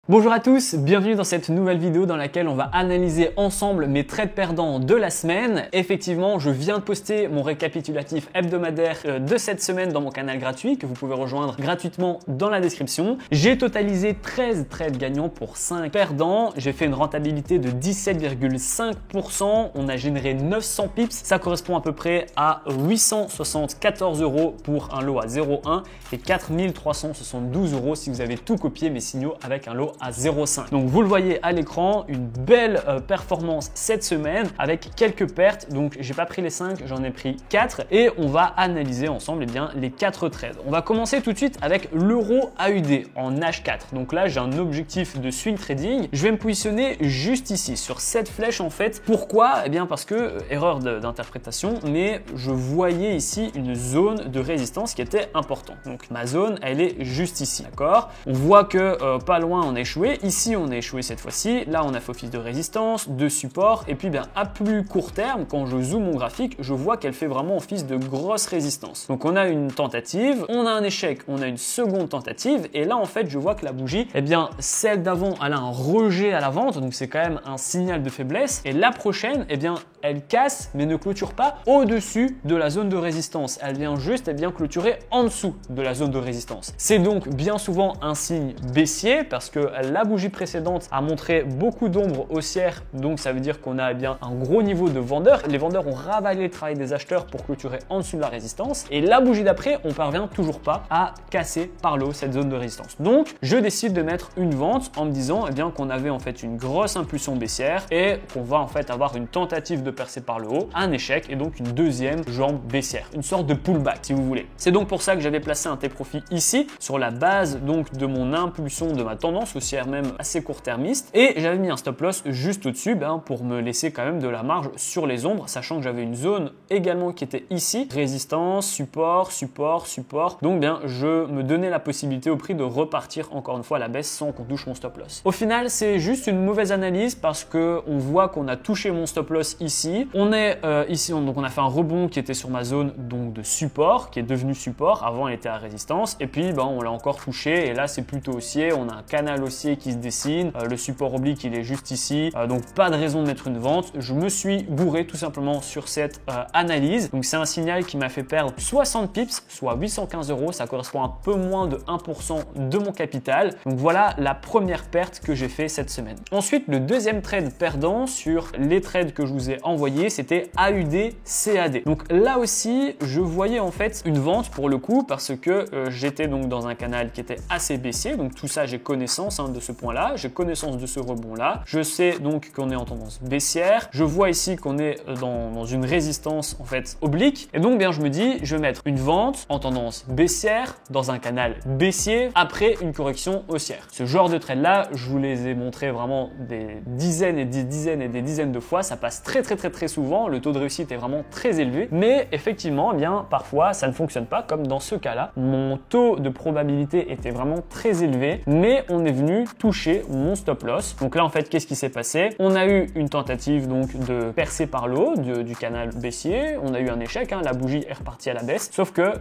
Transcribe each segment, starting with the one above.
Bonjour à tous, bienvenue dans cette nouvelle vidéo dans laquelle on va analyser ensemble mes trades perdants de la semaine. Effectivement, je viens de poster mon récapitulatif hebdomadaire de cette semaine dans mon canal gratuit que vous pouvez rejoindre gratuitement dans la description. J'ai totalisé 13 trades gagnants pour 5 perdants. J'ai fait une rentabilité de 17,5%. On a généré 900 pips. Ça correspond à peu près à 874 € pour un lot à 0,1 et 4372 € si vous avez tout copié mes signaux avec un lot à 0,5. Donc vous le voyez à l'écran, une belle performance cette semaine avec quelques pertes. Donc j'ai pas pris les 5, j'en ai pris 4 et on va analyser ensemble les 4 trades. On va commencer tout de suite avec l'euro AUD en H4. Donc là j'ai un objectif de swing trading. Je vais me positionner juste ici sur cette flèche en fait. Pourquoi? Eh bien parce que erreur d'interprétation, mais je voyais ici une zone de résistance qui était importante. Donc ma zone elle est juste ici, d'accord? On voit que pas loin on a échoué, ici on a échoué cette fois-ci, là on a fait office de résistance, de support, et puis bien à plus court terme, quand je zoome mon graphique, je vois qu'elle fait vraiment office de grosse résistance. Donc on a une tentative, on a un échec, on a une seconde tentative, et là en fait je vois que la bougie, eh bien celle d'avant elle a un rejet à la vente, donc c'est quand même un signal de faiblesse, et la prochaine, eh bien elle casse mais ne clôture pas au-dessus de la zone de résistance, elle vient juste clôturer en dessous de la zone de résistance. C'est donc bien souvent un signe baissier parce que la bougie précédente a montré beaucoup d'ombres haussières, donc ça veut dire qu'on a bien un gros niveau de vendeurs. Les vendeurs ont ravalé le travail des acheteurs pour clôturer en dessous de la résistance, et la bougie d'après, on parvient toujours pas à casser par le haut cette zone de résistance. Donc je décide de mettre une vente en me disant bien qu'on avait en fait une grosse impulsion baissière et qu'on va en fait avoir une tentative de percer par le haut, un échec et donc une deuxième jambe baissière, une sorte de pullback si vous voulez. C'est donc pour ça que j'avais placé un T-profit ici sur la base donc de mon impulsion de ma tendance haussière même assez court-termiste, et j'avais mis un stop loss juste au-dessus pour me laisser quand même de la marge sur les ombres, sachant que j'avais une zone également qui était ici, résistance, support, support, support. Donc bien je me donnais la possibilité au prix de repartir encore une fois à la baisse sans qu'on touche mon stop loss. Au final c'est juste une mauvaise analyse parce que on voit qu'on a touché mon stop loss ici. On est ici, donc on a fait un rebond qui était sur ma zone donc de support, qui est devenu support, avant elle était à résistance, et puis on l'a encore touché et là c'est plutôt haussier, on a un canal haussier qui se dessine, le support oblique il est juste ici, donc pas de raison de mettre une vente. Je me suis gouré tout simplement sur cette analyse, donc c'est un signal qui m'a fait perdre 60 pips, soit 815 €, ça correspond à un peu moins de 1% de mon capital. Donc voilà la première perte que j'ai fait cette semaine. Ensuite le deuxième trade perdant sur les trades que je vous ai envoyés, c'était AUD CAD. Donc là aussi je voyais en fait une vente pour le coup parce que j'étais donc dans un canal qui était assez baissier, donc tout ça j'ai connaissance de ce point là, j'ai connaissance de ce rebond là, je sais donc qu'on est en tendance baissière, je vois ici qu'on est dans une résistance en fait oblique, et donc bien je me dis je vais mettre une vente en tendance baissière dans un canal baissier après une correction haussière. Ce genre de trade là je vous les ai montré vraiment des dizaines et des dizaines et des dizaines de fois, ça passe très souvent, le taux de réussite est vraiment très élevé, mais effectivement parfois ça ne fonctionne pas comme dans ce cas là. Mon taux de probabilité était vraiment très élevé, mais on est venu toucher mon stop loss. Donc là en fait qu'est-ce qui s'est passé? On a eu une tentative donc de percer par le haut du canal baissier, on a eu un échec, la bougie est repartie à la baisse, sauf que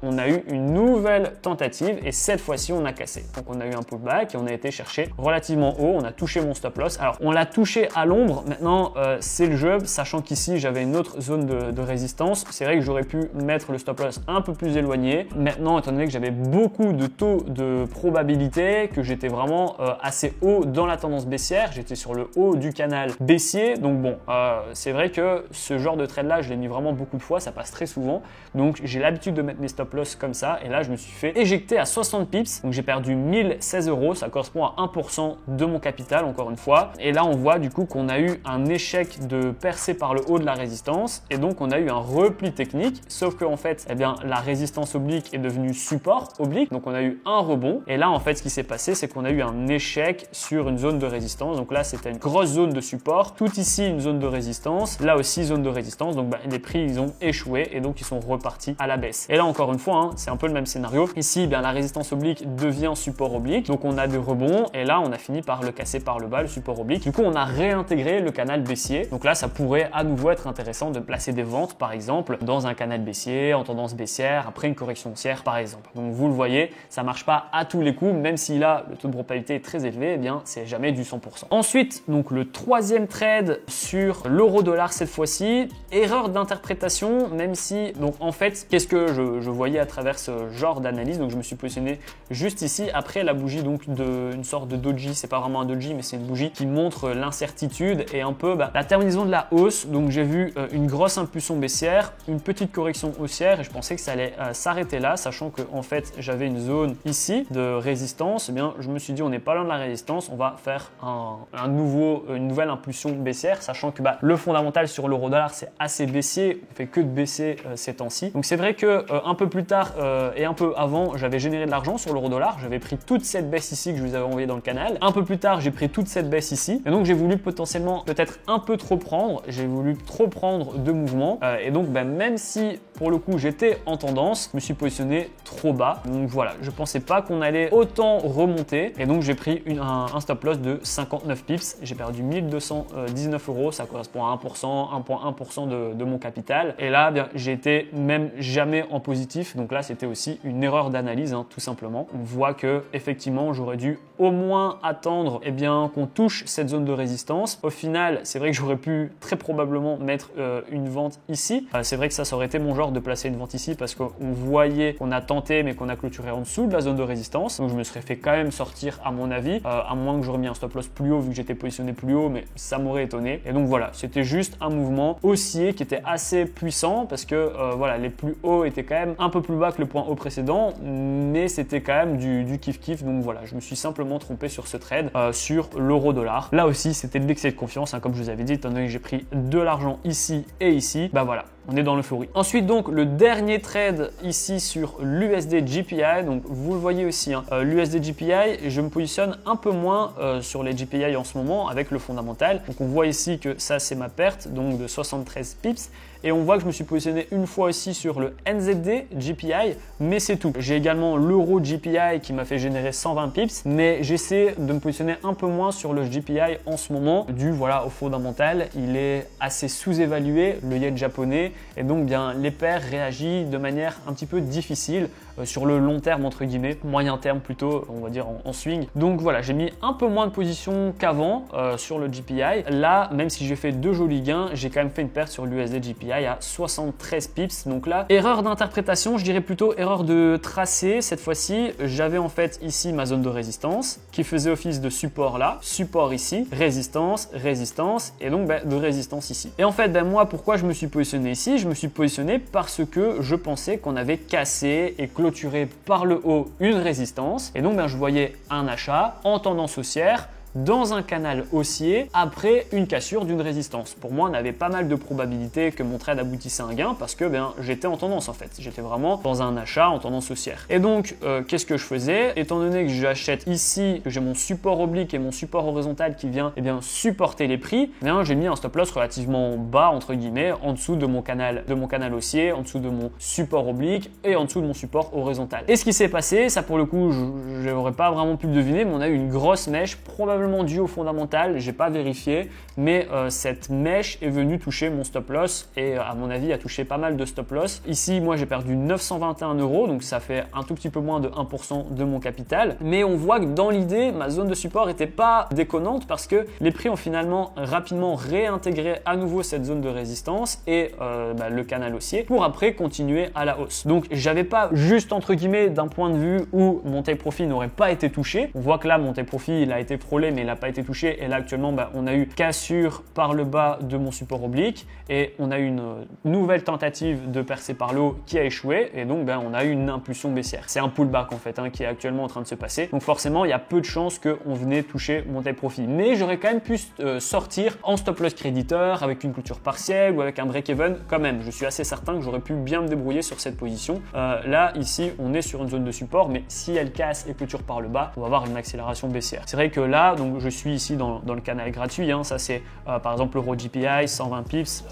on a eu une nouvelle tentative et cette fois-ci on a cassé. Donc on a eu un pullback et on a été chercher relativement haut, on a touché mon stop loss. Alors on l'a touché à l'ombre, maintenant c'est le jeu, sachant qu'ici j'avais une autre zone de résistance, c'est vrai que j'aurais pu mettre le stop loss un peu plus éloigné. Maintenant étant donné que j'avais beaucoup de taux de probabilité, que j'étais vraiment assez haut dans la tendance baissière, j'étais sur le haut du canal baissier, donc bon c'est vrai que ce genre de trade là je l'ai mis vraiment beaucoup de fois, ça passe très souvent, donc j'ai l'habitude de mettre mes stop loss comme ça, et là je me suis fait éjecter à 60 pips, donc j'ai perdu 1016 €, ça correspond à 1% de mon capital encore une fois, et là on voit du coup qu'on a eu un échec de percer par le haut de la résistance, et donc on a eu un repli technique, sauf que en fait la résistance oblique est devenue support oblique, donc on a eu un rebond, et là en fait ce qui s'est passé c'est qu'on a eu un échec sur une zone de résistance, donc là c'était une grosse zone de support, tout ici une zone de résistance, là aussi zone de résistance, donc les prix ils ont échoué et donc ils sont repartis à la baisse. Et là encore une fois c'est un peu le même scénario, ici la résistance oblique devient support oblique, donc on a des rebonds et là on a fini par le casser par le bas, le support oblique, du coup on a réintégré le canal baissier, donc là ça pourrait à nouveau être intéressant de placer des ventes par exemple dans un canal baissier, en tendance baissière, après une correction haussière par exemple. Donc vous le voyez, ça marche pas à tous les coups, même si là le taux de probabilité est très élevée, eh bien c'est jamais du 100%. Ensuite, donc le troisième trade sur l'euro-dollar cette fois-ci, erreur d'interprétation, même si, donc en fait, qu'est-ce que je voyais à travers ce genre d'analyse? Donc je me suis positionné juste ici après la bougie donc une sorte de doji, c'est pas vraiment un doji mais c'est une bougie qui montre l'incertitude et un peu la terminaison de la hausse. Donc j'ai vu une grosse impulsion baissière, une petite correction haussière et je pensais que ça allait s'arrêter là, sachant que en fait j'avais une zone ici de résistance. Eh bien je me suis dit on n'est pas loin de la résistance, on va faire une nouvelle impulsion baissière, sachant que le fondamental sur l'euro dollar c'est assez baissier, on fait que de baisser ces temps-ci. Donc c'est vrai que un peu plus tard et un peu avant j'avais généré de l'argent sur l'euro dollar, j'avais pris toute cette baisse ici que je vous avais envoyé dans le canal. Un peu plus tard j'ai pris toute cette baisse ici et donc j'ai voulu potentiellement peut-être un peu trop prendre, j'ai voulu trop prendre de mouvements et donc même si pour le coup j'étais en tendance, je me suis positionné trop bas. Donc voilà, je pensais pas qu'on allait autant remonter et donc j'ai pris un stop loss de 59 pips, j'ai perdu 1219 €, ça correspond à 1,1% de mon capital et là j'ai été même jamais en positif, donc là c'était aussi une erreur d'analyse tout simplement. On voit que effectivement j'aurais dû au moins attendre qu'on touche cette zone de résistance. Au final c'est vrai que j'aurais pu très probablement mettre une vente ici, c'est vrai que ça aurait été mon genre de placer une vente ici parce qu'on voyait qu'on a tenté mais qu'on a clôturé en dessous de la zone de résistance, donc je me serais fait quand même sortir à mon avis, à moins que j'aurais mis un stop loss plus haut vu que j'étais positionné plus haut, mais ça m'aurait étonné. Et donc voilà, c'était juste un mouvement haussier qui était assez puissant parce que les plus hauts étaient quand même un peu plus bas que le point haut précédent, mais c'était quand même du kiff-kiff. Donc voilà, je me suis simplement trompé sur ce trade sur l'euro dollar. Là aussi c'était de l'excès de confiance, comme je vous avais dit, étant donné que j'ai pris de l'argent ici et ici, voilà, on est dans l'euphorie. Ensuite donc le dernier trade ici sur l'USD GPI, donc vous le voyez aussi, l'USD GPI, je me positionne un peu moins sur les GPI en ce moment avec le fondamental. Donc on voit ici que ça c'est ma perte, donc de 73 pips. Et on voit que je me suis positionné une fois aussi sur le NZD GPI, mais c'est tout. J'ai également l'euro GPI qui m'a fait générer 120 pips, mais j'essaie de me positionner un peu moins sur le GPI en ce moment, dû au fondamental. Il est assez sous-évalué, le yen japonais, et donc les paires réagissent de manière un petit peu difficile sur le long terme entre guillemets, moyen terme plutôt, on va dire en swing. Donc voilà, j'ai mis un peu moins de position qu'avant sur le GPI. Là, même si j'ai fait deux jolis gains, j'ai quand même fait une perte sur l'USD GPI à 73 pips. Donc là, erreur d'interprétation, je dirais plutôt erreur de tracé. Cette fois-ci, j'avais en fait ici ma zone de résistance qui faisait office de support là, support ici, résistance, résistance et donc de résistance ici. Et en fait, moi, pourquoi je me suis positionné ici? Je me suis positionné parce que je pensais qu'on avait cassé et clôturé par le haut une résistance et donc je voyais un achat en tendance haussière dans un canal haussier après une cassure d'une résistance. Pour moi, on avait pas mal de probabilités que mon trade aboutisse à un gain parce que j'étais en tendance en fait. J'étais vraiment dans un achat en tendance haussière. Et donc, qu'est-ce que je faisais? Étant donné que j'achète ici, que j'ai mon support oblique et mon support horizontal qui vient supporter les prix, j'ai mis un stop loss relativement bas entre guillemets, en dessous de mon canal haussier, en dessous de mon support oblique et en dessous de mon support horizontal. Et ce qui s'est passé, ça pour le coup, je n'aurais pas vraiment pu le deviner, mais on a eu une grosse mèche, probablement dû au fondamental, j'ai pas vérifié, mais cette mèche est venue toucher mon stop loss et à mon avis a touché pas mal de stop loss. Ici, moi j'ai perdu 921 €, donc ça fait un tout petit peu moins de 1% de mon capital. Mais on voit que dans l'idée, ma zone de support était pas déconnante parce que les prix ont finalement rapidement réintégré à nouveau cette zone de résistance et le canal haussier pour après continuer à la hausse. Donc j'avais pas juste entre guillemets d'un point de vue où mon take profit n'aurait pas été touché. On voit que là mon take profit il a été frôlé mais il n'a pas été touché et là actuellement on a eu cassure par le bas de mon support oblique et on a eu une nouvelle tentative de percer par le haut qui a échoué et donc on a eu une impulsion baissière. C'est un pullback en fait qui est actuellement en train de se passer, donc forcément il y a peu de chances qu'on venait toucher mon take profit, mais j'aurais quand même pu sortir en stop loss créditeur avec une clôture partielle ou avec un break even quand même. Je suis assez certain que j'aurais pu bien me débrouiller sur cette position. Là ici on est sur une zone de support, mais si elle casse et clôture par le bas, on va avoir une accélération baissière. C'est vrai que là donc je suis ici dans le canal gratuit, hein. Ça c'est par exemple l'Euro GPI, 120 pips,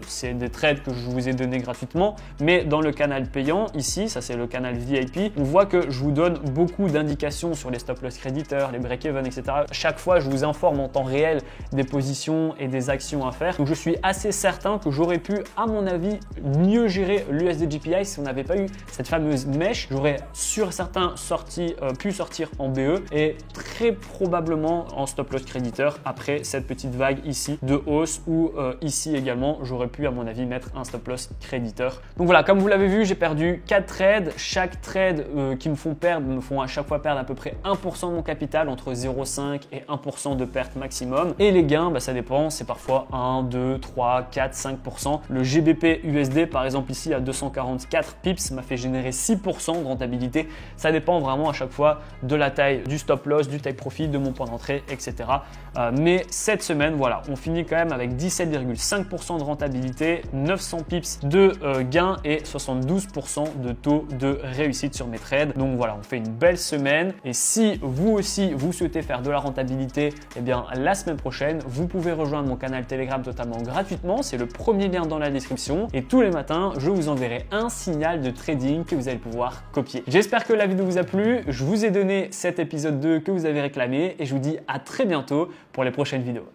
c'est des trades que je vous ai donné gratuitement. Mais dans le canal payant, ici, ça c'est le canal VIP, on voit que je vous donne beaucoup d'indications sur les stop loss créditeurs, les break-even, etc. Chaque fois, je vous informe en temps réel des positions et des actions à faire. Donc je suis assez certain que j'aurais pu, à mon avis, mieux gérer l'USD GPI si on n'avait pas eu cette fameuse mèche. J'aurais sûr certain pu sortir en BE et très probablement en stop loss créditeur après cette petite vague ici de hausse ou ici également, j'aurais pu à mon avis mettre un stop loss créditeur. Donc voilà, comme vous l'avez vu, j'ai perdu 4 trades. Chaque trade qui me font perdre me font à chaque fois perdre à peu près 1% de mon capital, entre 0,5 et 1% de perte maximum. Et les gains, ça dépend, c'est parfois 1, 2, 3, 4, 5%. Le GBP USD par exemple ici à 244 pips m'a fait générer 6% de rentabilité. Ça dépend vraiment à chaque fois de la taille du stop loss, du take profit, de mon point d'entrée, etc. Mais cette semaine, voilà, on finit quand même avec 17,5% de rentabilité, 900 pips de gains et 72% de taux de réussite sur mes trades. Donc voilà, on fait une belle semaine. Et si vous aussi, vous souhaitez faire de la rentabilité, eh bien la semaine prochaine, vous pouvez rejoindre mon canal Telegram totalement gratuitement. C'est le premier lien dans la description. Et tous les matins, je vous enverrai un signal de trading que vous allez pouvoir copier. J'espère que la vidéo vous a plu. Je vous ai donné cet épisode 2 que vous avez réclamé et je vous dis à très bientôt pour les prochaines vidéos.